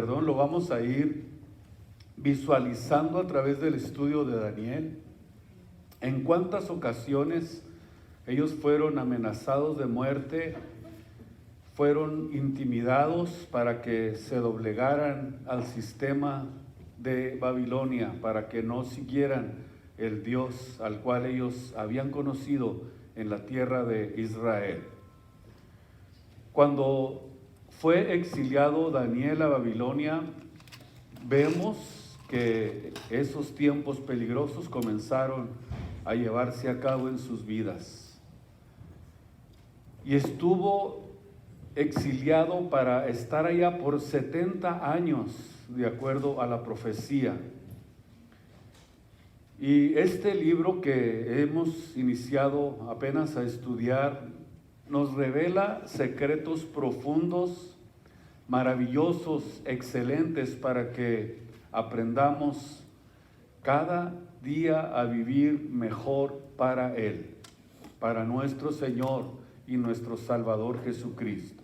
lo vamos a ir visualizando a través del estudio de Daniel. En cuántas ocasiones ellos fueron amenazados de muerte, fueron intimidados para que se doblegaran al sistema de Babilonia, para que no siguieran el Dios al cual ellos habían conocido en la tierra de Israel. Cuando fue exiliado Daniel a Babilonia, vemos que esos tiempos peligrosos comenzaron a llevarse a cabo en sus vidas. Y estuvo exiliado para estar allá por 70 años, de acuerdo a la profecía. Y este libro que hemos iniciado apenas a estudiar nos revela secretos profundos, maravillosos, excelentes, para que aprendamos cada día a vivir mejor para Él, para nuestro Señor y nuestro Salvador Jesucristo.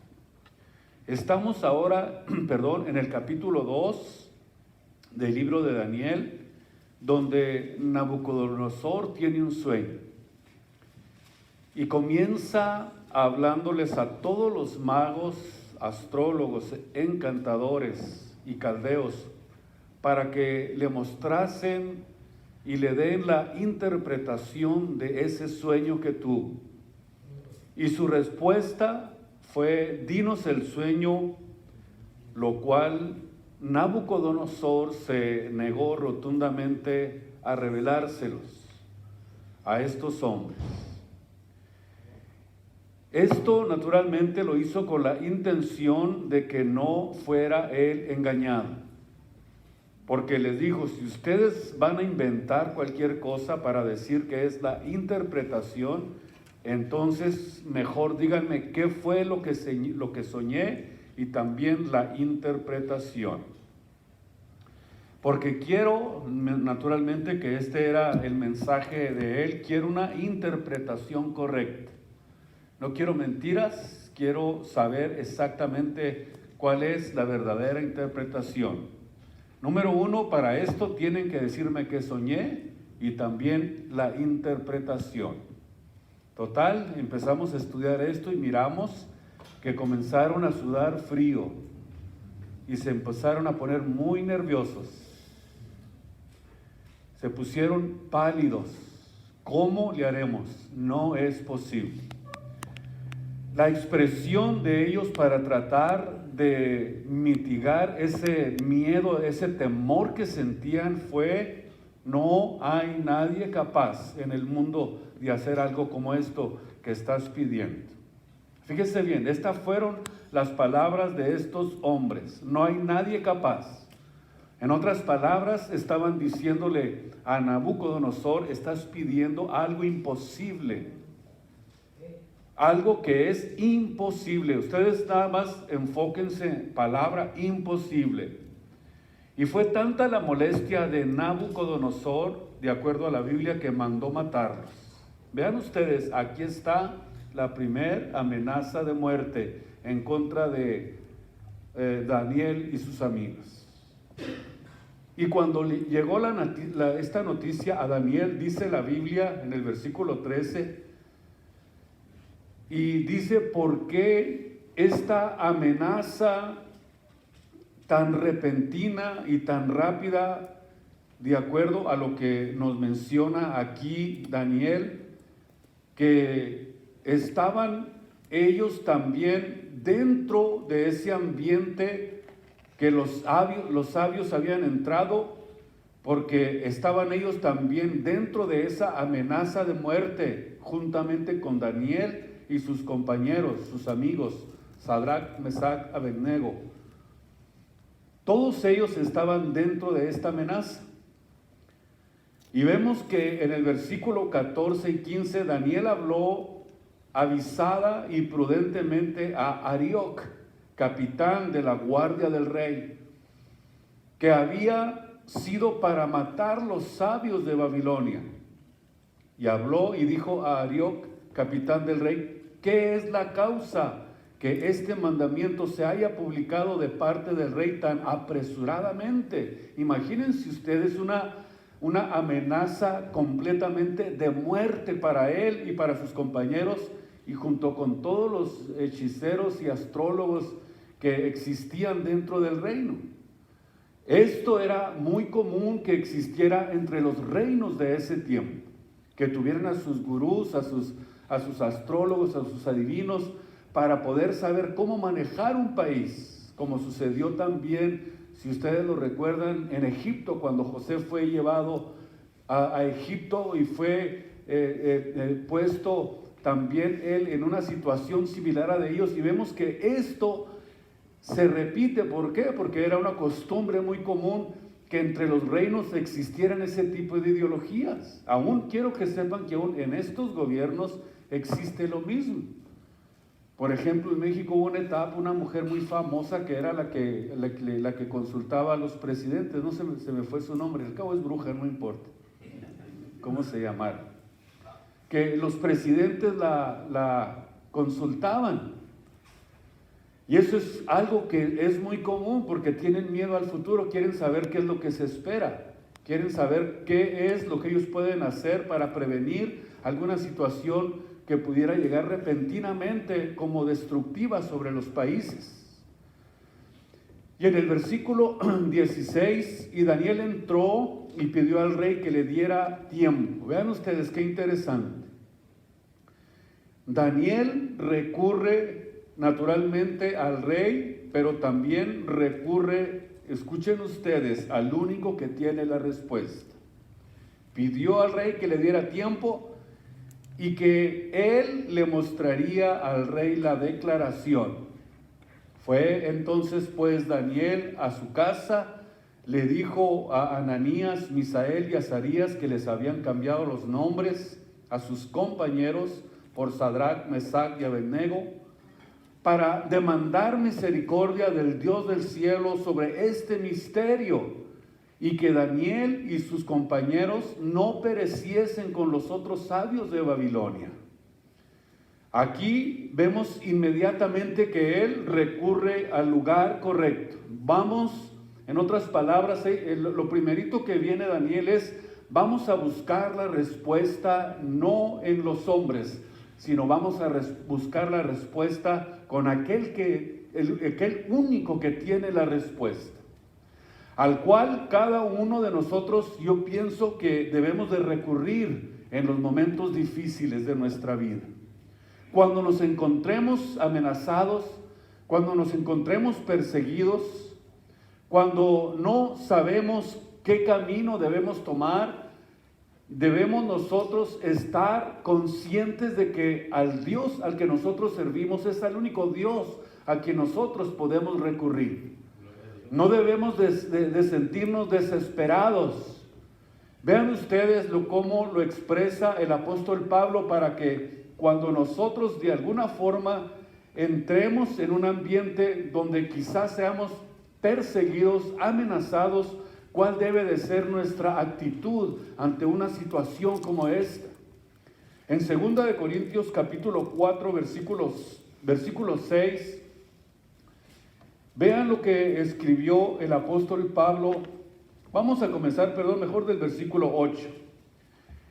Estamos ahora, en el capítulo 2 del libro de Daniel, donde Nabucodonosor tiene un sueño y comienza hablándoles a todos los magos, astrólogos, encantadores y caldeos para que le mostrasen y le den la interpretación de ese sueño que tuvo. Y su respuesta fue: dinos el sueño, lo cual Nabucodonosor se negó rotundamente a revelárselos a estos hombres. Esto naturalmente lo hizo con la intención de que no fuera él engañado, porque les dijo: si ustedes van a inventar cualquier cosa para decir que es la interpretación, entonces mejor díganme qué fue lo que soñé y también la interpretación. Porque quiero, naturalmente, que este era el mensaje de él, quiero una interpretación correcta. No quiero mentiras, quiero saber exactamente cuál es la verdadera interpretación. Número 1, para esto tienen que decirme qué soñé y también la interpretación. Total, empezamos a estudiar esto y miramos que comenzaron a sudar frío y se empezaron a poner muy nerviosos. Se pusieron pálidos. ¿Cómo le haremos? No es posible. La expresión de ellos para tratar de mitigar ese miedo, ese temor que sentían fue: no hay nadie capaz en el mundo de hacer algo como esto que estás pidiendo. Fíjese bien, estas fueron las palabras de estos hombres: no hay nadie capaz. En otras palabras, estaban diciéndole a Nabucodonosor: estás pidiendo algo imposible. Algo que es imposible. Ustedes nada más enfóquense en palabra imposible. Y fue tanta la molestia de Nabucodonosor, de acuerdo a la Biblia, que mandó matarlos. Vean ustedes, aquí está la primera amenaza de muerte en contra de Daniel y sus amigos. Y cuando llegó esta noticia a Daniel, dice la Biblia en el versículo 13, y dice: ¿por qué esta amenaza tan repentina y tan rápida, de acuerdo a lo que nos menciona aquí Daniel, que estaban ellos también dentro de ese ambiente que los sabios habían entrado, porque estaban ellos también dentro de esa amenaza de muerte, juntamente con Daniel y sus compañeros, sus amigos, Sadrach, Mesach, Abednego. Todos ellos estaban dentro de esta amenaza. Y vemos que en el versículo 14 y 15 Daniel habló avisada y prudentemente a Arioc, capitán de la guardia del rey, que había sido para matar los sabios de Babilonia. Y habló y dijo a Arioc, capitán del rey: ¿qué es la causa que este mandamiento se haya publicado de parte del rey tan apresuradamente. Imagínense ustedes una amenaza completamente de muerte para él y para sus compañeros, y junto con todos los hechiceros y astrólogos que existían dentro del reino. Esto era muy común que existiera entre los reinos de ese tiempo, que tuvieran a sus gurús, a sus astrólogos, a sus adivinos, para poder saber cómo manejar un país, como sucedió también, si ustedes lo recuerdan, en Egipto, cuando José fue llevado a Egipto y fue puesto también él en una situación similar a de ellos, y vemos que esto se repite. ¿Por qué? Porque era una costumbre muy común que entre los reinos existieran ese tipo de ideologías. Aún quiero que sepan que aún en estos gobiernos existe lo mismo. Por ejemplo, en México hubo una etapa, una mujer muy famosa que era la que consultaba a los presidentes. No se me fue su nombre, al cabo es bruja, no importa cómo se llamara. Que los presidentes la consultaban. Y eso es algo que es muy común, porque tienen miedo al futuro, quieren saber qué es lo que se espera, quieren saber qué es lo que ellos pueden hacer para prevenir alguna situación que pudiera llegar repentinamente como destructiva sobre los países. Y en el versículo 16, y Daniel entró y pidió al rey que le diera tiempo. Vean ustedes qué interesante. Daniel recurre naturalmente al rey, pero también recurre, escuchen ustedes, al único que tiene la respuesta. Pidió al rey que le diera tiempo y que él le mostraría al rey la declaración. Fue entonces pues Daniel a su casa, le dijo a Ananías, Misael y Azarías, que les habían cambiado los nombres a sus compañeros por Sadrach, Mesach y Abednego, para demandar misericordia del Dios del cielo sobre este misterio, y que Daniel y sus compañeros no pereciesen con los otros sabios de Babilonia. Aquí vemos inmediatamente que él recurre al lugar correcto. Vamos, en otras palabras, lo primerito que viene Daniel es: vamos a buscar la respuesta no en los hombres, sino vamos a buscar la respuesta con aquel único que tiene la respuesta, al cual cada uno de nosotros, yo pienso que debemos de recurrir en los momentos difíciles de nuestra vida. Cuando nos encontremos amenazados, cuando nos encontremos perseguidos, cuando no sabemos qué camino debemos tomar, debemos nosotros estar conscientes de que al Dios al que nosotros servimos es el único Dios a quien nosotros podemos recurrir. No debemos de sentirnos desesperados. Vean ustedes cómo lo expresa el apóstol Pablo, para que cuando nosotros de alguna forma entremos en un ambiente donde quizás seamos perseguidos, amenazados, ¿cuál debe de ser nuestra actitud ante una situación como esta? En 2 de Corintios capítulo 4 versículo 6, vean lo que escribió el apóstol Pablo. Vamos a comenzar, mejor del versículo 8.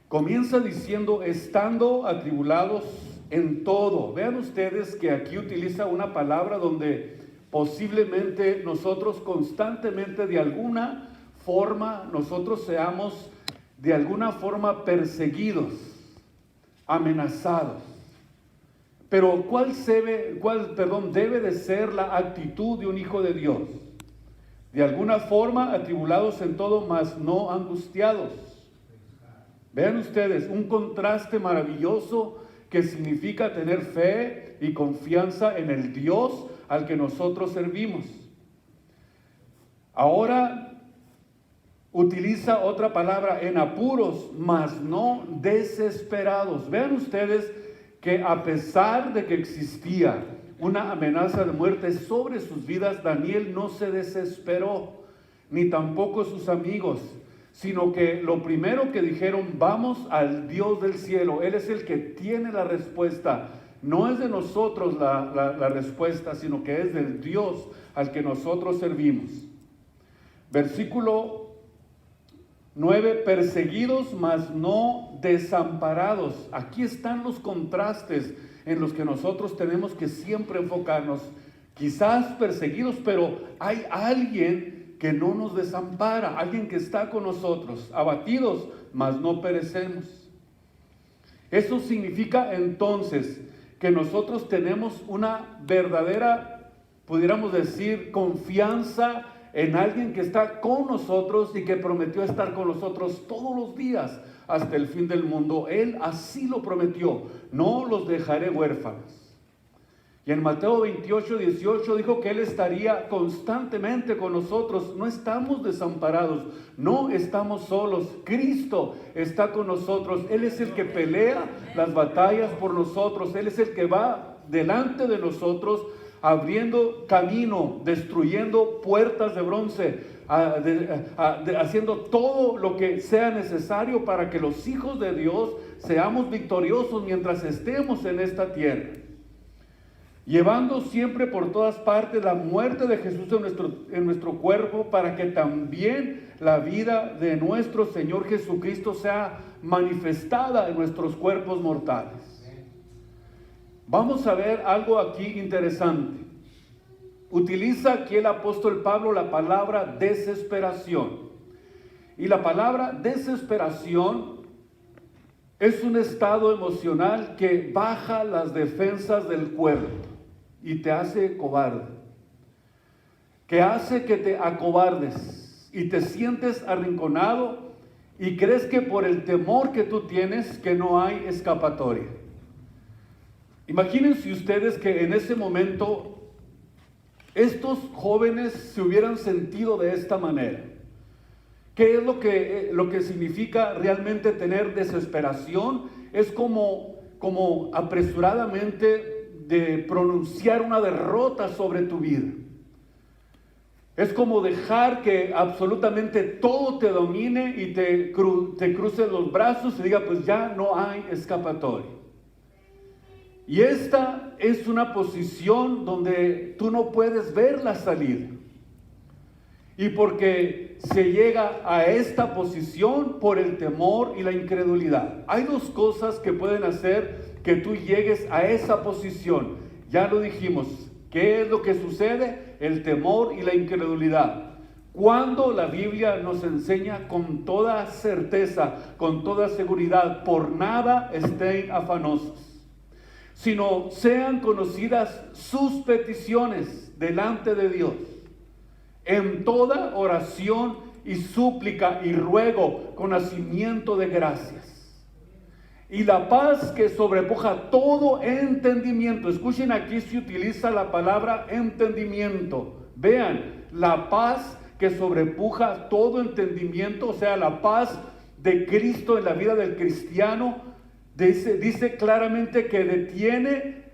Comienza diciendo: estando atribulados en todo. Vean ustedes que aquí utiliza una palabra donde posiblemente nosotros constantemente de alguna forma, nosotros seamos de alguna forma perseguidos, amenazados. Pero ¿cuál debe de ser la actitud de un hijo de Dios? De alguna forma atribulados en todo, mas no angustiados. Vean ustedes, un contraste maravilloso que significa tener fe y confianza en el Dios al que nosotros servimos. Ahora utiliza otra palabra: en apuros, mas no desesperados. Vean ustedes que a pesar de que existía una amenaza de muerte sobre sus vidas, Daniel no se desesperó, ni tampoco sus amigos, sino que lo primero que dijeron: vamos al Dios del cielo, Él es el que tiene la respuesta. No es de nosotros la respuesta, sino que es del Dios al que nosotros servimos. Versículo 9, perseguidos mas no desamparados. Aquí están los contrastes en los que nosotros tenemos que siempre enfocarnos. Quizás perseguidos, pero hay alguien que no nos desampara, alguien que está con nosotros. Abatidos, mas no perecemos. Eso significa entonces que nosotros tenemos una verdadera, pudiéramos decir, confianza en alguien que está con nosotros y que prometió estar con nosotros todos los días hasta el fin del mundo. Él así lo prometió: no los dejaré huérfanos. Y en Mateo 28, 18 dijo que Él estaría constantemente con nosotros. No estamos desamparados, no estamos solos. Cristo está con nosotros. Él es el que pelea las batallas por nosotros. Él es el que va delante de nosotros, abriendo camino, destruyendo puertas de bronce, haciendo todo lo que sea necesario para que los hijos de Dios seamos victoriosos mientras estemos en esta tierra. Llevando siempre por todas partes la muerte de Jesús en nuestro cuerpo, para que también la vida de nuestro Señor Jesucristo sea manifestada en nuestros cuerpos mortales. Vamos a ver algo aquí interesante. Utiliza aquí el apóstol Pablo la palabra desesperación. Y la palabra desesperación es un estado emocional que baja las defensas del cuerpo y te hace cobarde, que hace que te acobardes y te sientes arrinconado y crees que por el temor que tú tienes que no hay escapatoria. Imagínense ustedes que en ese momento estos jóvenes se hubieran sentido de esta manera. ¿Qué es lo que significa realmente tener desesperación? Es como apresuradamente de pronunciar una derrota sobre tu vida. Es como dejar que absolutamente todo te domine y te cruces los brazos y diga, pues ya no hay escapatoria. Y esta es una posición donde tú no puedes ver la salida. Y porque se llega a esta posición por el temor y la incredulidad. Hay dos cosas que pueden hacer que tú llegues a esa posición. Ya lo dijimos. ¿Qué es lo que sucede? El temor y la incredulidad. Cuando la Biblia nos enseña con toda certeza, con toda seguridad, por nada estén afanosos, sino sean conocidas sus peticiones delante de Dios, en toda oración y súplica y ruego con hacimiento de gracias. Y la paz que sobrepuja todo entendimiento. Escuchen, aquí se utiliza la palabra entendimiento. Vean, la paz que sobrepuja todo entendimiento, o sea, la paz de Cristo en la vida del cristiano, dice claramente que detiene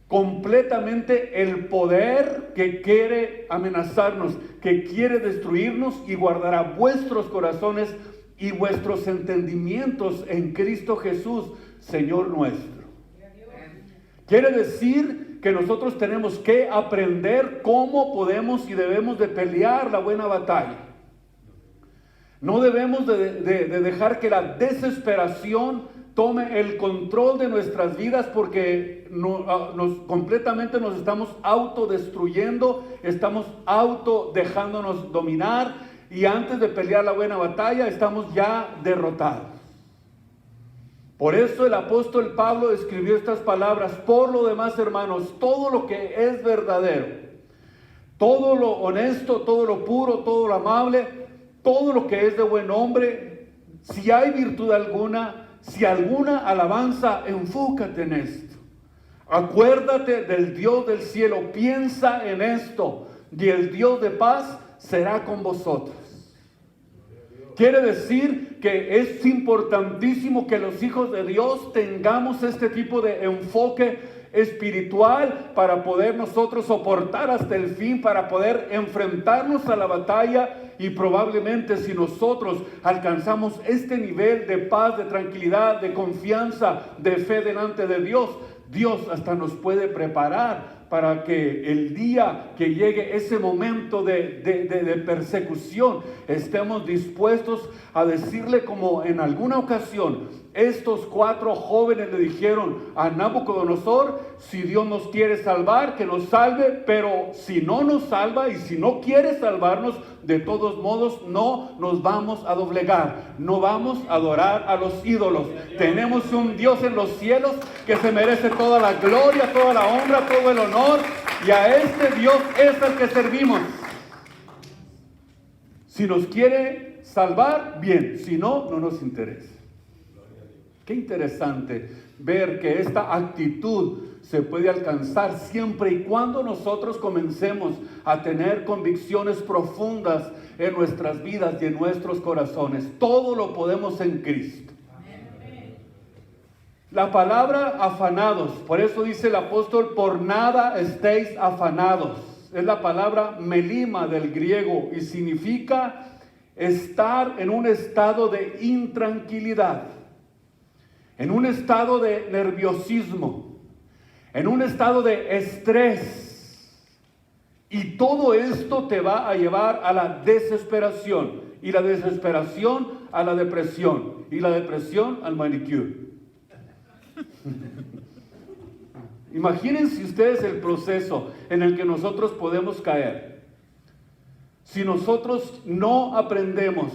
completamente el poder que quiere amenazarnos, que quiere destruirnos, y guardará vuestros corazones y vuestros entendimientos en Cristo Jesús, Señor nuestro. Quiere decir que nosotros tenemos que aprender cómo podemos y debemos de pelear la buena batalla. No debemos de dejar que la desesperación tome el control de nuestras vidas, porque completamente nos estamos autodestruyendo, estamos dejándonos dominar, y antes de pelear la buena batalla estamos ya derrotados. Por eso el apóstol Pablo escribió estas palabras: por lo demás, hermanos, todo lo que es verdadero, todo lo honesto, todo lo puro, todo lo amable, todo lo que es de buen nombre, si hay virtud alguna, si alguna alabanza, enfócate en esto. Acuérdate del Dios del cielo, piensa en esto, y el Dios de paz será con vosotros. Quiere decir que es importantísimo que los hijos de Dios tengamos este tipo de enfoque espiritual para poder nosotros soportar hasta el fin, para poder enfrentarnos a la batalla. Y probablemente si nosotros alcanzamos este nivel de paz, de tranquilidad, de confianza, de fe delante de Dios, Dios hasta nos puede preparar para que el día que llegue ese momento de persecución, estemos dispuestos a decirle, como en alguna ocasión estos 4 jóvenes le dijeron a Nabucodonosor: si Dios nos quiere salvar, que nos salve, pero si no nos salva y si no quiere salvarnos, de todos modos no nos vamos a doblegar, no vamos a adorar a los ídolos. Tenemos un Dios en los cielos que se merece toda la gloria, toda la honra, todo el honor, y a este Dios es el que servimos. Si nos quiere salvar, bien; si no, no nos interesa. Qué interesante ver que esta actitud se puede alcanzar siempre y cuando nosotros comencemos a tener convicciones profundas en nuestras vidas y en nuestros corazones. Todo lo podemos en Cristo. La palabra afanados, por eso dice el apóstol: por nada estéis afanados. Es la palabra melima del griego y significa estar en un estado de intranquilidad, en un estado de nerviosismo, en un estado de estrés. Y todo esto te va a llevar a la desesperación, y la desesperación a la depresión, y la depresión al manicure. Imagínense ustedes el proceso en el que nosotros podemos caer si nosotros no aprendemos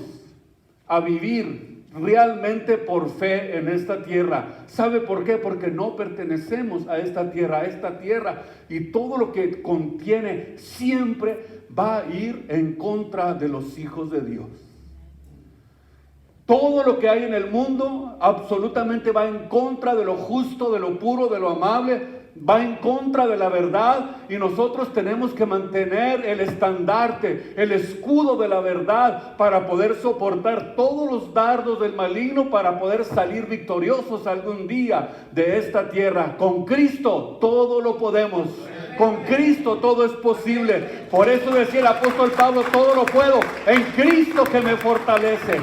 a vivir realmente por fe en esta tierra. ¿Sabe por qué? Porque no pertenecemos a esta tierra. Y todo lo que contiene siempre va a ir en contra de los hijos de Dios. Todo lo que hay en el mundo absolutamente va en contra de lo justo, de lo puro, de lo amable, va en contra de la verdad, y nosotros tenemos que mantener el estandarte, el escudo de la verdad, para poder soportar todos los dardos del maligno, para poder salir victoriosos algún día de esta tierra. Con Cristo todo lo podemos. Con Cristo todo es posible. Por eso decía el apóstol Pablo: todo lo puedo en Cristo que me fortalece.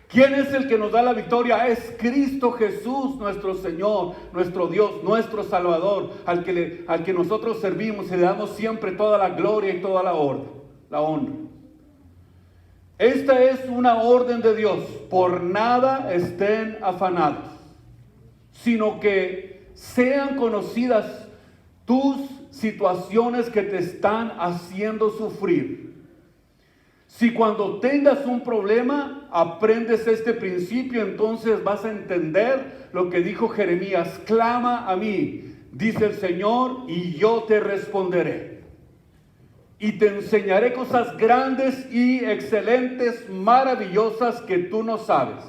¿Quién es el que nos da la victoria? Es Cristo Jesús, nuestro Señor, nuestro Dios, nuestro Salvador, al que nosotros servimos y le damos siempre toda la gloria y toda la honra. Esta es una orden de Dios: por nada estén afanados, sino que sean conocidas tus situaciones que te están haciendo sufrir. Si cuando tengas un problema aprendes este principio, entonces vas a entender lo que dijo Jeremías: clama a mí, dice el Señor, y yo te responderé. Y te enseñaré cosas grandes y excelentes, maravillosas, que tú no sabes.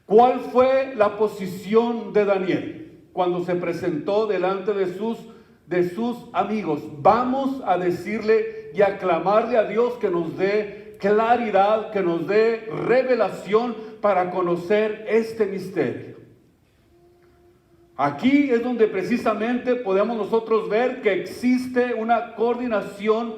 ¿Cuál fue la posición de Daniel cuando se presentó delante de sus amigos? Vamos a decirle y a clamarle a Dios que nos dé claridad, que nos dé revelación para conocer este misterio. Aquí es donde precisamente podemos nosotros ver que existe una coordinación,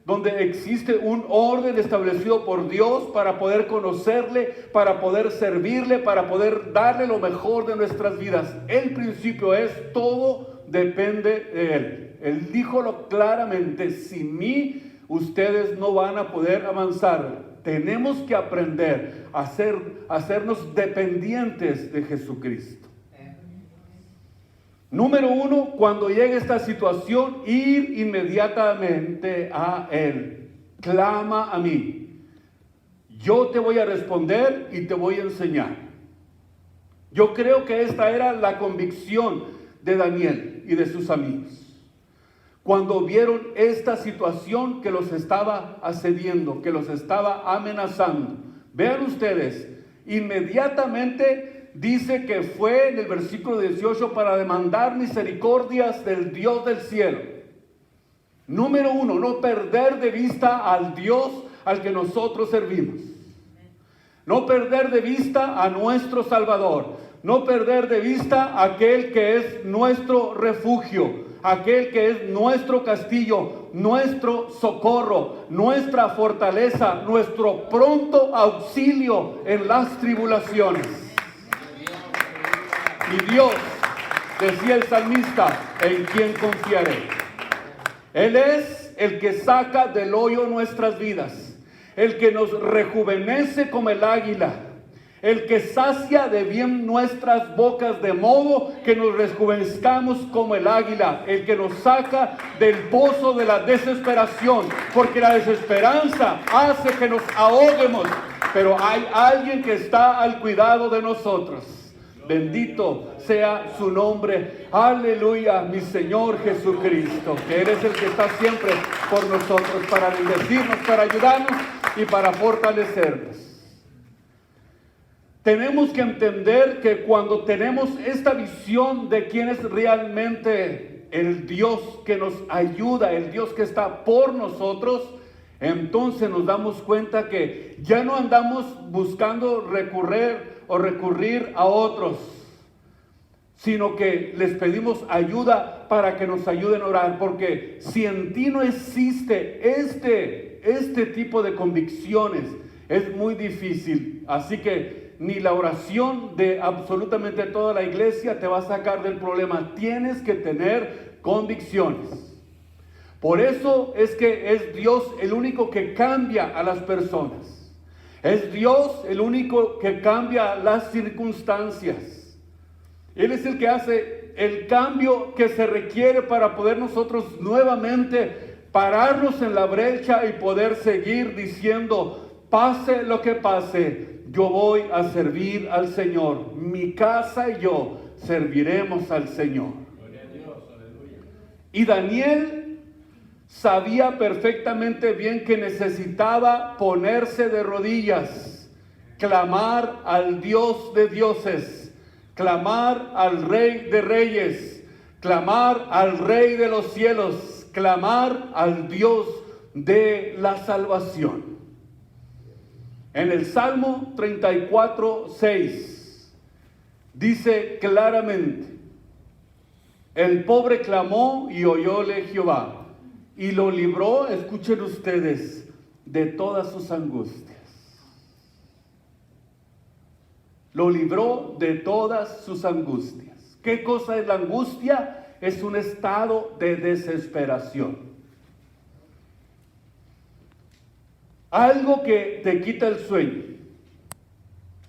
donde existe un orden establecido por Dios para poder conocerle, para poder servirle, para poder darle lo mejor de nuestras vidas. El principio es: todo depende de Él. Él dijo claramente: sin mí ustedes no van a poder avanzar. Tenemos que aprender a hacernos dependientes de Jesucristo. Número 1, cuando llegue esta situación, ir inmediatamente a Él. Clama a mí. Yo te voy a responder y te voy a enseñar. Yo creo que esta era la convicción de Daniel y de sus amigos, cuando vieron esta situación que los estaba asediando, que los estaba amenazando. Vean ustedes, inmediatamente dice que fue en el versículo 18 para demandar misericordias del Dios del cielo. Número 1, no perder de vista al Dios al que nosotros servimos. No perder de vista a nuestro Salvador. No perder de vista a aquel que es nuestro refugio, aquel que es nuestro castillo, nuestro socorro, nuestra fortaleza, nuestro pronto auxilio en las tribulaciones. Y Dios decía el salmista, ¿en quién confiaré? Él es el que saca del hoyo nuestras vidas, el que nos rejuvenece como el águila, el que sacia de bien nuestras bocas de modo que nos rejuvenezcamos como el águila, el que nos saca del pozo de la desesperación, porque la desesperanza hace que nos ahoguemos, pero hay alguien que está al cuidado de nosotros. Bendito sea su nombre. Aleluya, mi Señor Jesucristo, que eres el que está siempre por nosotros, para bendecirnos, para ayudarnos y para fortalecernos. Tenemos que entender que cuando tenemos esta visión de quién es realmente el Dios que nos ayuda, el Dios que está por nosotros, entonces nos damos cuenta que ya no andamos buscando recurrir a otros, sino que les pedimos ayuda para que nos ayuden a orar, porque si en ti no existe este tipo de convicciones, es muy difícil. Así que ni la oración de absolutamente toda la iglesia te va a sacar del problema. Tienes que tener convicciones. Por eso es que es Dios el único que cambia a las personas. Es Dios el único que cambia las circunstancias. Él es el que hace el cambio que se requiere para poder nosotros nuevamente pararnos en la brecha y poder seguir diciendo, pase lo que pase, yo voy a servir al Señor. Mi casa y yo serviremos al Señor. Gloria a Dios, aleluya. Y Daniel sabía perfectamente bien que necesitaba ponerse de rodillas, clamar al Dios de dioses, clamar al Rey de reyes, clamar al Rey de los cielos, clamar al Dios de la salvación. En el Salmo 34:6 dice claramente, el pobre clamó y oyóle Jehová, y lo libró, escuchen ustedes, de todas sus angustias. Lo libró de todas sus angustias. ¿Qué cosa es la angustia? Es un estado de desesperación. Algo que te quita el sueño.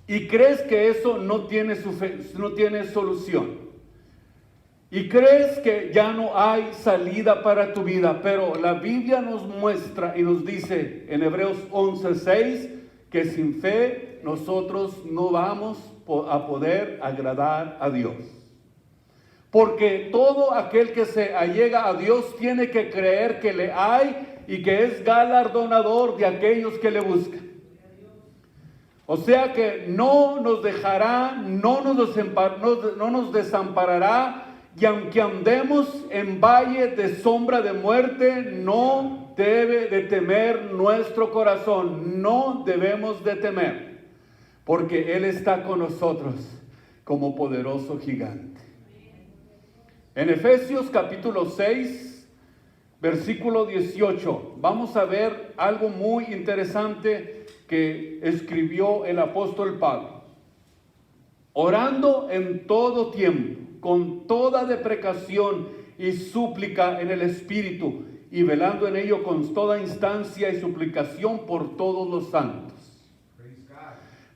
Y crees que eso no tiene solución. Y crees que ya no hay salida para tu vida, pero la Biblia nos muestra y nos dice en Hebreos 11:6 que sin fe nosotros no vamos a poder agradar a Dios. Porque todo aquel que se allega a Dios tiene que creer que le hay y que es galardonador de aquellos que le buscan. O sea que no nos dejará, no nos desamparará. Y aunque andemos en valle de sombra de muerte, no debe de temer nuestro corazón. No debemos de temer, porque Él está con nosotros como poderoso gigante. En Efesios capítulo 6, versículo 18, vamos a ver algo muy interesante que escribió el apóstol Pablo. Orando en todo tiempo, con toda deprecación y súplica en el Espíritu, y velando en ello con toda instancia y suplicación por todos los santos.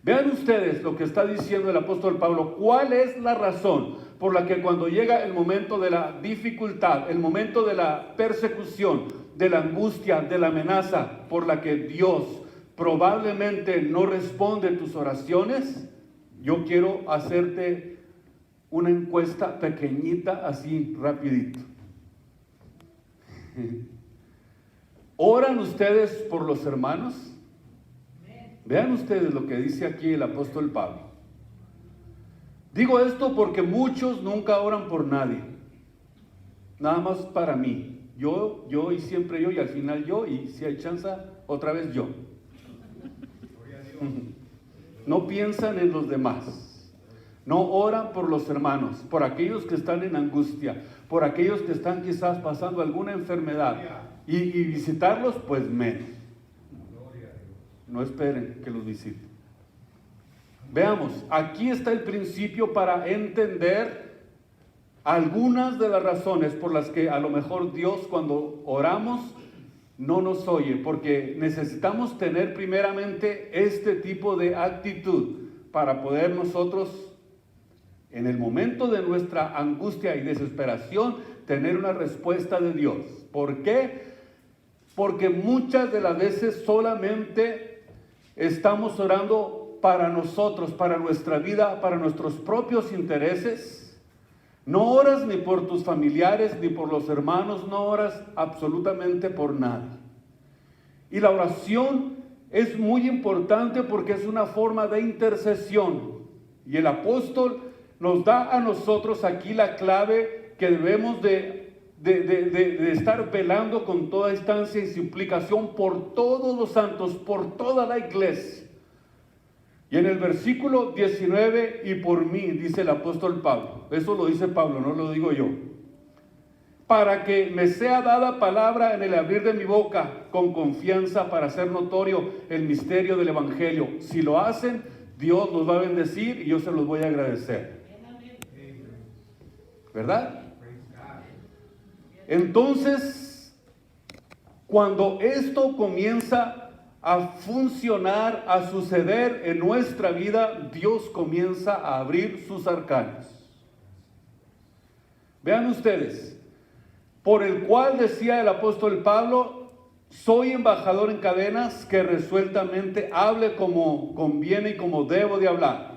Vean ustedes lo que está diciendo el apóstol Pablo. ¿Cuál es la razón por la que cuando llega el momento de la dificultad, el momento de la persecución, de la angustia, de la amenaza, por la que Dios probablemente no responde tus oraciones? Yo quiero hacerte una encuesta pequeñita, así rapidito. ¿Oran ustedes por los hermanos? Vean ustedes lo que dice aquí el apóstol Pablo. Digo esto porque muchos nunca oran por nadie. Nada más para mí. Yo y siempre yo, y al final yo, y si hay chance, otra vez yo. No piensan en los demás. No oran por los hermanos, por aquellos que están en angustia, por aquellos que están quizás pasando alguna enfermedad. Y visitarlos, pues menos. No esperen que los visiten. Veamos, aquí está el principio para entender algunas de las razones por las que a lo mejor Dios cuando oramos no nos oye, porque necesitamos tener primeramente este tipo de actitud para poder nosotros, en el momento de nuestra angustia y desesperación, tener una respuesta de Dios. ¿Por qué? Porque muchas de las veces solamente estamos orando para nosotros, para nuestra vida, para nuestros propios intereses. No oras ni por tus familiares, ni por los hermanos, no oras absolutamente por nada. Y la oración es muy importante porque es una forma de intercesión. Y el apóstol nos da a nosotros aquí la clave que debemos de estar velando con toda instancia y suplicación por todos los santos, por toda la iglesia. Y en el versículo 19, y por mí, dice el apóstol Pablo, eso lo dice Pablo, no lo digo yo, para que me sea dada palabra en el abrir de mi boca con confianza para hacer notorio el misterio del evangelio. Si lo hacen, Dios los va a bendecir y yo se los voy a agradecer. ¿Verdad? Entonces, cuando esto comienza a funcionar, a suceder en nuestra vida, Dios comienza a abrir sus arcanos. Vean ustedes, por el cual decía el apóstol Pablo, soy embajador en cadenas, que resueltamente hable como conviene y como debo de hablar.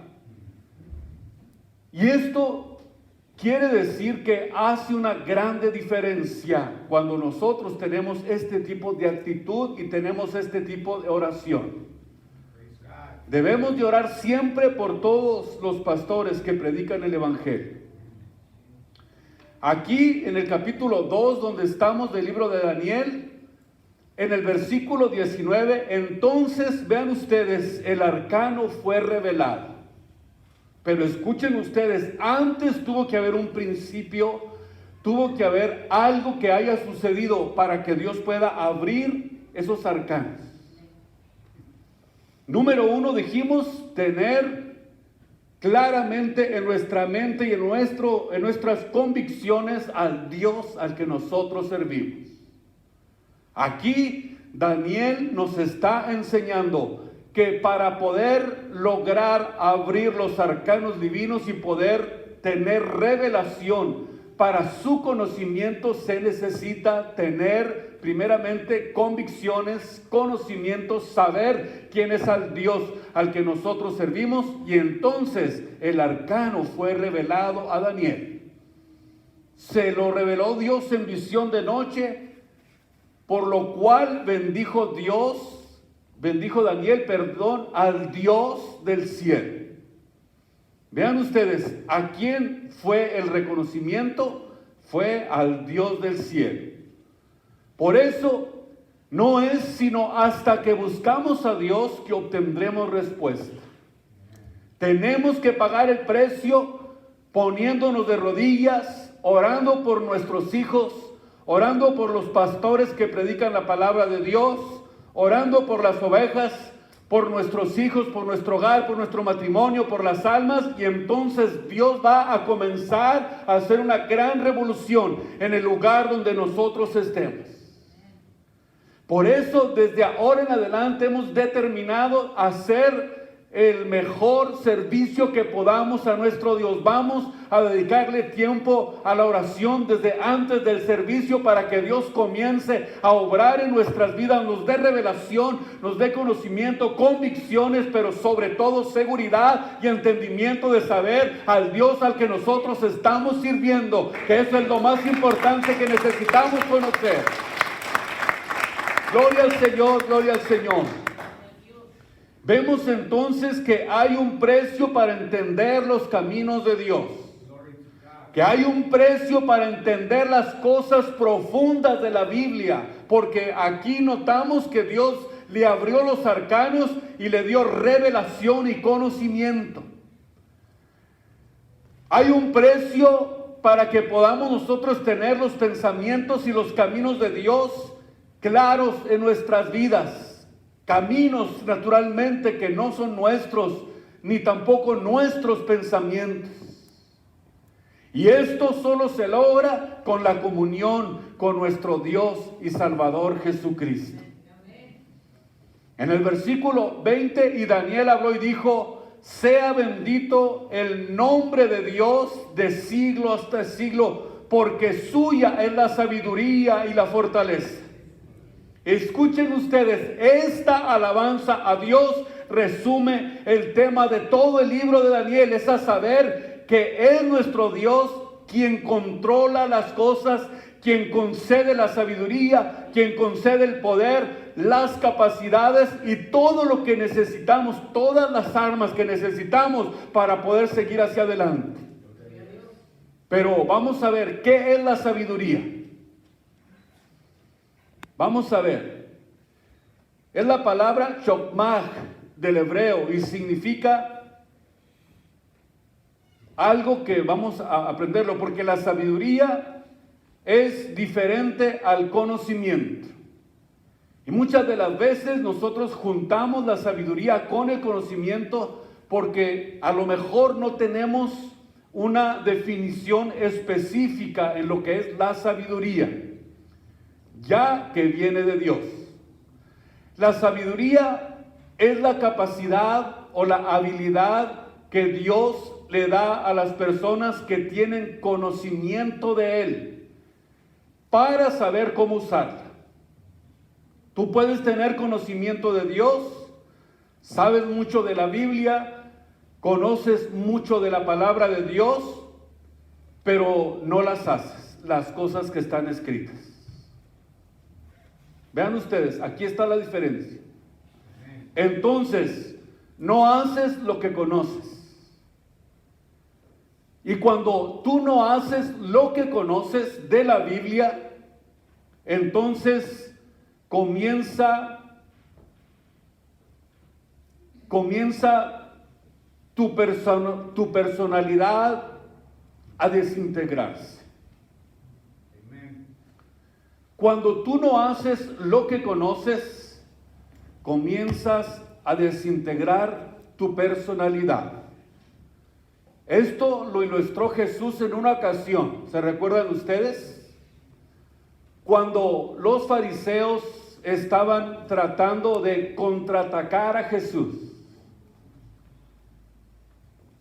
Y esto quiere decir que hace una grande diferencia cuando nosotros tenemos este tipo de actitud y tenemos este tipo de oración. Debemos de orar siempre por todos los pastores que predican el evangelio. Aquí en el capítulo 2, donde estamos del libro de Daniel, en el versículo 19, entonces vean ustedes, el arcano fue revelado. Pero escuchen ustedes, antes tuvo que haber un principio, tuvo que haber algo que haya sucedido para que Dios pueda abrir esos arcanos. Número 1, dijimos, tener claramente en nuestra mente y en nuestras convicciones al Dios al que nosotros servimos. Aquí Daniel nos está enseñando que para poder lograr abrir los arcanos divinos y poder tener revelación para su conocimiento, se necesita tener primeramente convicciones, conocimientos, saber quién es el Dios al que nosotros servimos. Y entonces el arcano fue revelado a Daniel. Se lo reveló Dios en visión de noche, por lo cual bendijo Daniel, al Dios del cielo. Vean ustedes, ¿a quién fue el reconocimiento? Fue al Dios del cielo. Por eso, no es sino hasta que buscamos a Dios que obtendremos respuesta. Tenemos que pagar el precio poniéndonos de rodillas, orando por nuestros hijos, orando por los pastores que predican la palabra de Dios, orando por las ovejas, por nuestros hijos, por nuestro hogar, por nuestro matrimonio, por las almas, y entonces Dios va a comenzar a hacer una gran revolución en el lugar donde nosotros estemos. Por eso, desde ahora en adelante hemos determinado hacer el mejor servicio que podamos a nuestro Dios. Vamos a dedicarle tiempo a la oración desde antes del servicio para que Dios comience a obrar en nuestras vidas, nos dé revelación, nos dé conocimiento, convicciones, pero sobre todo seguridad y entendimiento de saber al Dios al que nosotros estamos sirviendo, que eso es lo más importante que necesitamos conocer. Gloria al Señor, gloria al Señor. Vemos entonces que hay un precio para entender los caminos de Dios. Que hay un precio para entender las cosas profundas de la Biblia. Porque aquí notamos que Dios le abrió los arcanos y le dio revelación y conocimiento. Hay un precio para que podamos nosotros tener los pensamientos y los caminos de Dios claros en nuestras vidas. Caminos naturalmente que no son nuestros, ni tampoco nuestros pensamientos. Y esto solo se logra con la comunión con nuestro Dios y Salvador Jesucristo. En el versículo 20, y Daniel habló y dijo: sea bendito el nombre de Dios de siglo hasta siglo, porque suya es la sabiduría y la fortaleza. Escuchen ustedes, esta alabanza a Dios resume el tema de todo el libro de Daniel, es a saber que es nuestro Dios quien controla las cosas, quien concede la sabiduría, quien concede el poder, las capacidades y todo lo que necesitamos, todas las armas que necesitamos para poder seguir hacia adelante. Pero vamos a ver, ¿qué es la sabiduría? Vamos a ver. Es la palabra chokmah del hebreo y significa algo que vamos a aprenderlo, porque la sabiduría es diferente al conocimiento. Y muchas de las veces nosotros juntamos la sabiduría con el conocimiento porque a lo mejor no tenemos una definición específica en lo que es la sabiduría, ya que viene de Dios. La sabiduría es la capacidad o la habilidad que Dios le da a las personas que tienen conocimiento de Él para saber cómo usarla. Tú puedes tener conocimiento de Dios, sabes mucho de la Biblia, conoces mucho de la palabra de Dios, pero no las haces, las cosas que están escritas. Vean ustedes, aquí está la diferencia. Entonces, no haces lo que conoces. Y cuando tú no haces lo que conoces de la Biblia, entonces comienza tu personalidad a desintegrarse. Cuando tú no haces lo que conoces, comienzas a desintegrar tu personalidad. Esto lo ilustró Jesús en una ocasión. ¿Se recuerdan ustedes? Cuando los fariseos estaban tratando de contraatacar a Jesús.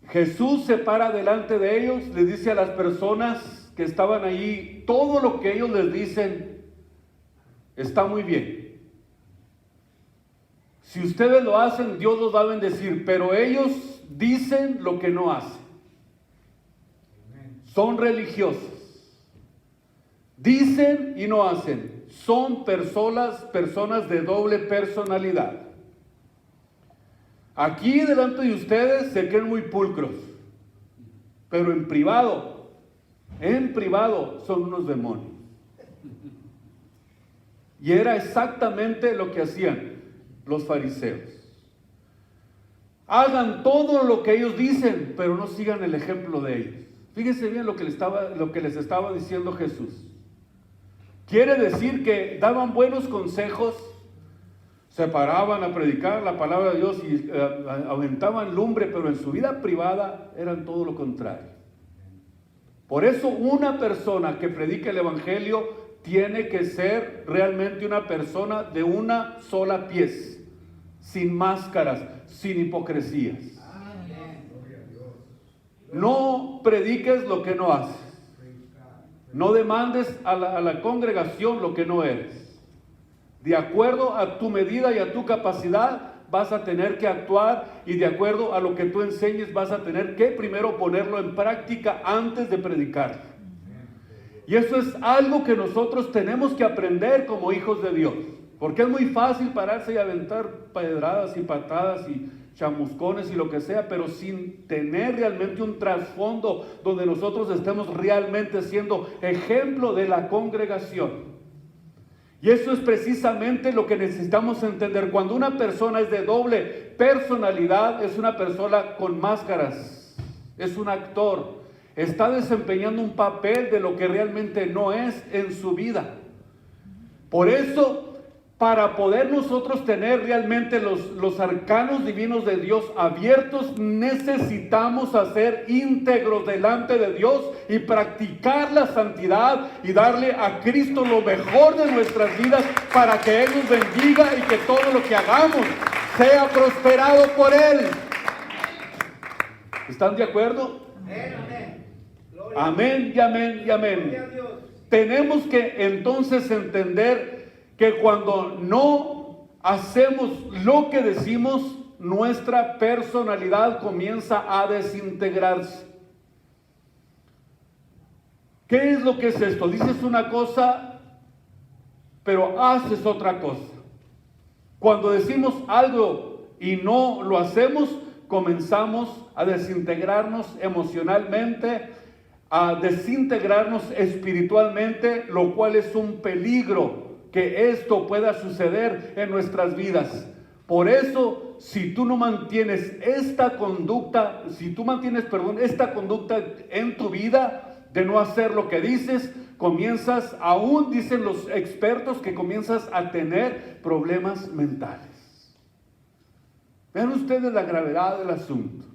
Jesús se para delante de ellos, les dice a las personas que estaban allí, todo lo que ellos les dicen está muy bien. Si ustedes lo hacen, Dios los va a bendecir, pero ellos dicen lo que no hacen. Son religiosos. Dicen y no hacen. Son personas de doble personalidad. Aquí delante de ustedes se creen muy pulcros, pero en privado son unos demonios. Y era exactamente lo que hacían los fariseos. Hagan todo lo que ellos dicen, pero no sigan el ejemplo de ellos. Fíjense bien lo que les estaba diciendo Jesús. Quiere decir que daban buenos consejos, se paraban a predicar la palabra de Dios y aventaban lumbre, pero en su vida privada eran todo lo contrario. Por eso una persona que predica el evangelio tiene que ser realmente una persona de una sola pieza, sin máscaras, sin hipocresías. No prediques lo que no haces. No demandes a la congregación lo que no eres. De acuerdo a tu medida y a tu capacidad vas a tener que actuar, y de acuerdo a lo que tú enseñes vas a tener que primero ponerlo en práctica antes de predicar. Y eso es algo que nosotros tenemos que aprender como hijos de Dios, porque es muy fácil pararse y aventar pedradas y patadas y chamuscones y lo que sea, pero sin tener realmente un trasfondo donde nosotros estemos realmente siendo ejemplo de la congregación. Y eso es precisamente lo que necesitamos entender. Cuando una persona es de doble personalidad, es una persona con máscaras, es un actor, está desempeñando un papel de lo que realmente no es en su vida. Por eso para poder nosotros tener realmente los arcanos divinos de Dios abiertos, necesitamos ser íntegros delante de Dios y practicar la santidad y darle a Cristo lo mejor de nuestras vidas para que Él nos bendiga y que todo lo que hagamos sea prosperado por Él. ¿Están de acuerdo? Amén y amén y amén. Tenemos que entonces entender que cuando no hacemos lo que decimos, nuestra personalidad comienza a desintegrarse. ¿Qué es lo que es esto? Dices una cosa, pero haces otra cosa. Cuando decimos algo y no lo hacemos, comenzamos a desintegrarnos emocionalmente, a desintegrarnos espiritualmente, lo cual es un peligro que esto pueda suceder en nuestras vidas. Por eso, si tú no mantienes esta conducta, esta conducta en tu vida de no hacer lo que dices, comienzas, aún dicen los expertos, que comienzas a tener problemas mentales. Vean ustedes la gravedad del asunto.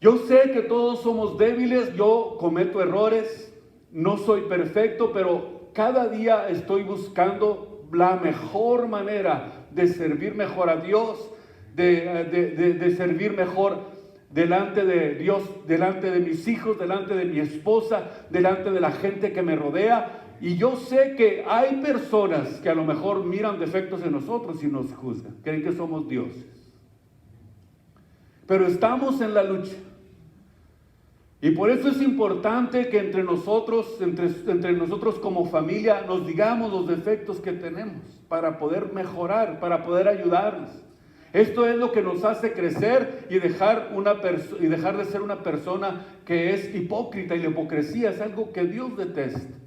Yo sé que todos somos débiles, yo cometo errores, no soy perfecto, pero cada día estoy buscando la mejor manera de servir mejor a Dios, de servir mejor delante de Dios, delante de mis hijos, delante de mi esposa, delante de la gente que me rodea. Y yo sé que hay personas que a lo mejor miran defectos en nosotros y nos juzgan, creen que somos dioses. Pero estamos en la lucha. Y por eso es importante que entre nosotros como familia, nos digamos los defectos que tenemos para poder mejorar, para poder ayudarnos. Esto es lo que nos hace crecer y dejar de ser una persona que es hipócrita, y la hipocresía es algo que Dios detesta.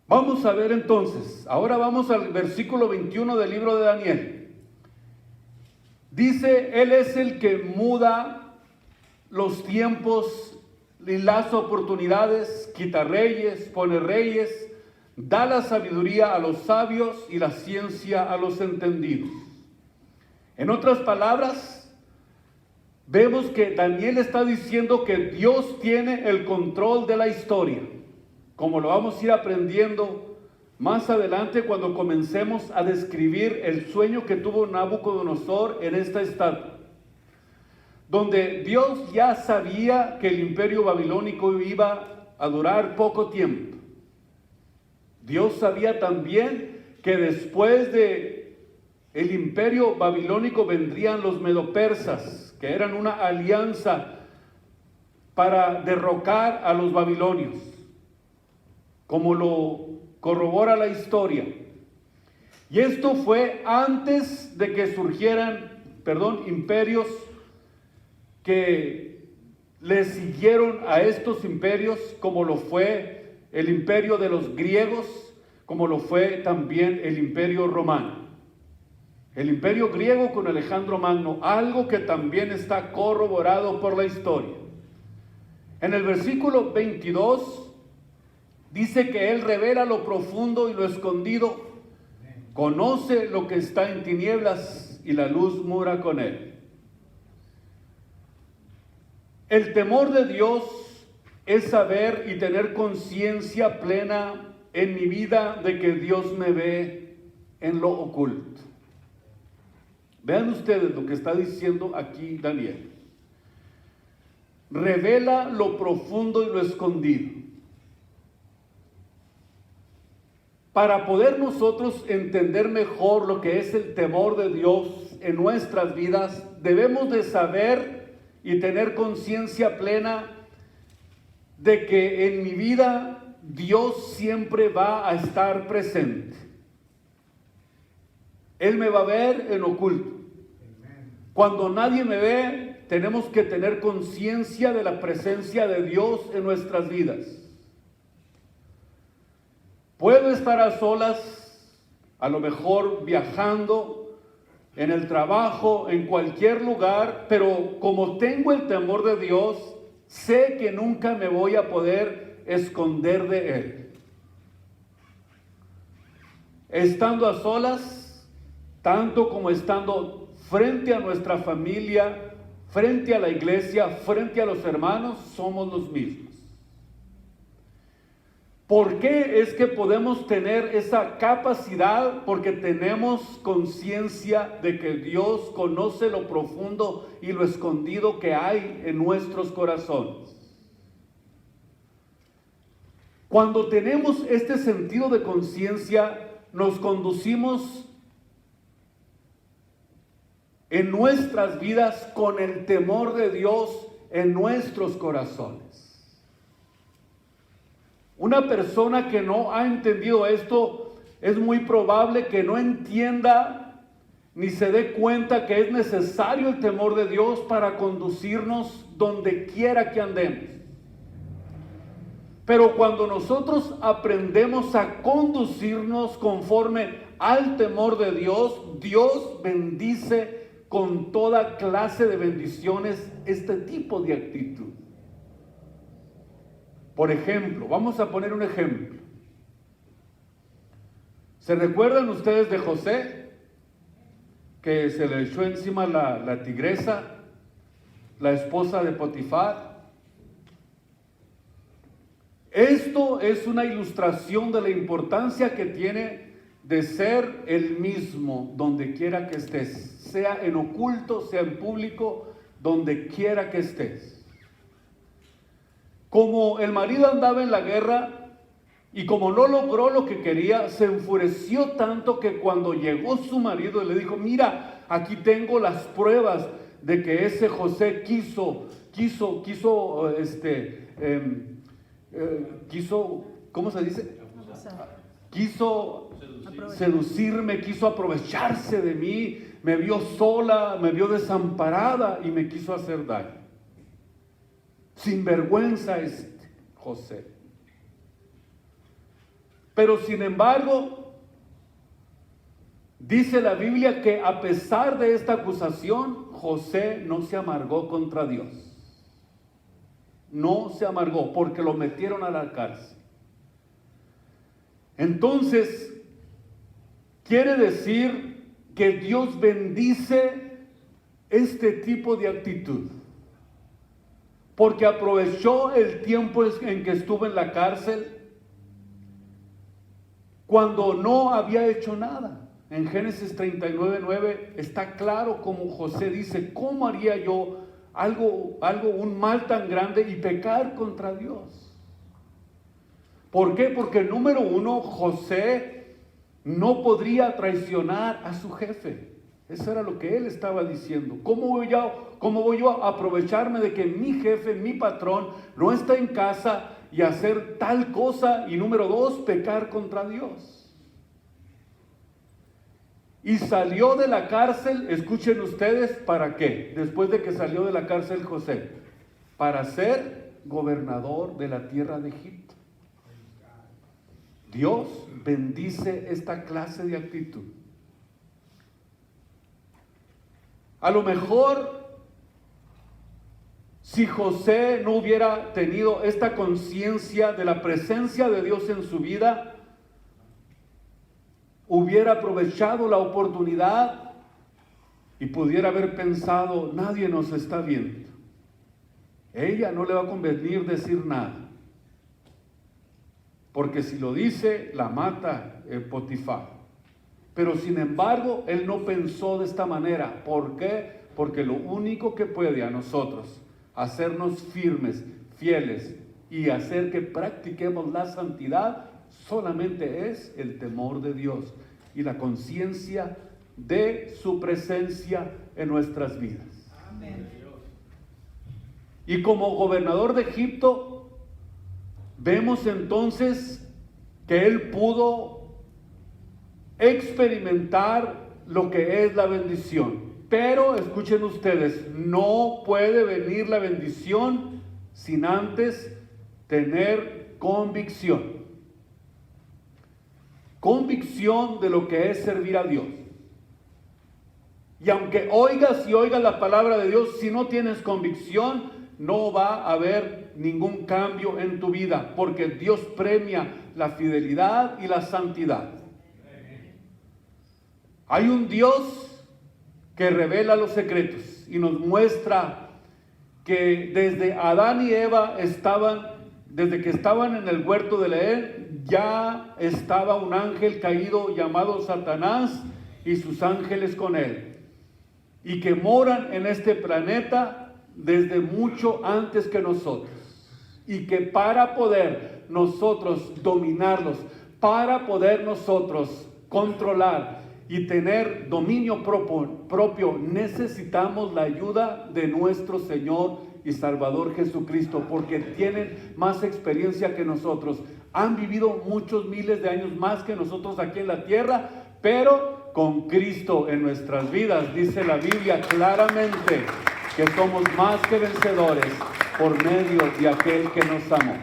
Vamos a ver entonces, ahora vamos al versículo 21 del libro de Daniel. Dice, Él es el que muda los tiempos y las oportunidades, quita reyes, pone reyes, da la sabiduría a los sabios y la ciencia a los entendidos. En otras palabras, vemos que Daniel está diciendo que Dios tiene el control de la historia, como lo vamos a ir aprendiendo más adelante cuando comencemos a describir el sueño que tuvo Nabucodonosor en esta estatua, donde Dios ya sabía que el imperio babilónico iba a durar poco tiempo. Dios sabía también que después de el imperio babilónico vendrían los medopersas, que eran una alianza para derrocar a los babilonios, como lo corrobora la historia. Y esto fue antes de que surgieran, imperios que le siguieron a estos imperios, como lo fue el imperio de los griegos, como lo fue también el imperio romano. El imperio griego con Alejandro Magno, algo que también está corroborado por la historia. En el versículo 22 dice que Él revela lo profundo y lo escondido, conoce lo que está en tinieblas y la luz mora con Él. El temor de Dios es saber y tener conciencia plena en mi vida de que Dios me ve en lo oculto. Vean ustedes lo que está diciendo aquí Daniel. Revela lo profundo y lo escondido. Para poder nosotros entender mejor lo que es el temor de Dios en nuestras vidas, debemos de saber y tener conciencia plena de que en mi vida Dios siempre va a estar presente. Él me va a ver en oculto. Cuando nadie me ve, tenemos que tener conciencia de la presencia de Dios en nuestras vidas. Puedo estar a solas, a lo mejor viajando, en el trabajo, en cualquier lugar, pero como tengo el temor de Dios, sé que nunca me voy a poder esconder de Él. estando a solas, tanto como estando frente a nuestra familia, frente a la iglesia, frente a los hermanos, somos los mismos. ¿Por qué es que podemos tener esa capacidad? Porque tenemos conciencia de que Dios conoce lo profundo y lo escondido que hay en nuestros corazones. Cuando tenemos este sentido de conciencia, nos conducimos en nuestras vidas con el temor de Dios en nuestros corazones. Una persona que no ha entendido esto, es muy probable que no entienda ni se dé cuenta que es necesario el temor de Dios para conducirnos donde quiera que andemos. Pero cuando nosotros aprendemos a conducirnos conforme al temor de Dios, Dios bendice con toda clase de bendiciones este tipo de actitud. Por ejemplo, vamos a poner un ejemplo. ¿Se recuerdan ustedes de José? Que se le echó encima la tigresa, la esposa de Potifar. Esto es una ilustración de la importancia que tiene de ser el mismo donde quiera que estés, sea en oculto, sea en público, donde quiera que estés. Como el marido andaba en la guerra y como no logró lo que quería, se enfureció tanto que cuando llegó su marido le dijo: mira, aquí tengo las pruebas de que ese José quiso, ¿cómo se dice? Quiso seducirme, quiso aprovecharse de mí, me vio sola, me vio desamparada y me quiso hacer daño. Sinvergüenza es José. Pero sin embargo, dice la Biblia que a pesar de esta acusación, José no se amargó contra Dios. No se amargó porque lo metieron a la cárcel. Entonces, quiere decir que Dios bendice este tipo de actitud. Porque aprovechó el tiempo en que estuvo en la cárcel cuando no había hecho nada. En Génesis 39:9 está claro como José dice: ¿cómo haría yo un mal tan grande y pecar contra Dios? ¿Por qué? Porque número uno, José no podría traicionar a su jefe. Eso era lo que él estaba diciendo. ¿Cómo voy yo a aprovecharme de que mi jefe, mi patrón, no está en casa y hacer tal cosa? Y número dos, pecar contra Dios. Y salió de la cárcel, escuchen ustedes, ¿para qué? Después de que salió de la cárcel José, para ser gobernador de la tierra de Egipto. Dios bendice esta clase de actitud. A lo mejor, si José no hubiera tenido esta conciencia de la presencia de Dios en su vida, hubiera aprovechado la oportunidad y pudiera haber pensado: nadie nos está viendo. Ella no le va a convenir decir nada, porque si lo dice, la mata Potifar. Pero sin embargo, él no pensó de esta manera. ¿Por qué? Porque lo único que puede a nosotros hacernos firmes, fieles y hacer que practiquemos la santidad solamente es el temor de Dios y la conciencia de su presencia en nuestras vidas. Amén. Y como gobernador de Egipto, vemos entonces que él pudo experimentar lo que es la bendición. Pero escuchen ustedes, no puede venir la bendición sin antes tener convicción. Convicción de lo que es servir a Dios. Y aunque oigas y oigas la palabra de Dios, si no tienes convicción, no va a haber ningún cambio en tu vida, porque Dios premia la fidelidad y la santidad. Hay un Dios que revela los secretos y nos muestra que desde Adán y Eva desde que estaban en el huerto del Edén, ya estaba un ángel caído llamado Satanás y sus ángeles con él, y que moran en este planeta desde mucho antes que nosotros, y que para poder nosotros dominarlos, para poder nosotros controlar y tener dominio propio, necesitamos la ayuda de nuestro Señor y Salvador Jesucristo, porque tienen más experiencia que nosotros, han vivido muchos miles de años más que nosotros aquí en la tierra, pero con Cristo en nuestras vidas. Dice la Biblia claramente que somos más que vencedores por medio de aquel que nos amó.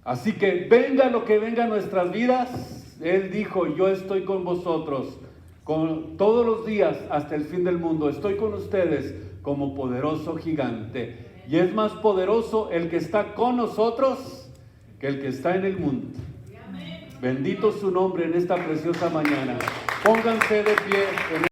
Así que venga lo que venga a nuestras vidas, Él dijo: yo estoy con vosotros todos los días hasta el fin del mundo. Estoy con ustedes como poderoso gigante. Y es más poderoso el que está con nosotros que el que está en el mundo. Bendito su nombre en esta preciosa mañana. Pónganse de pie.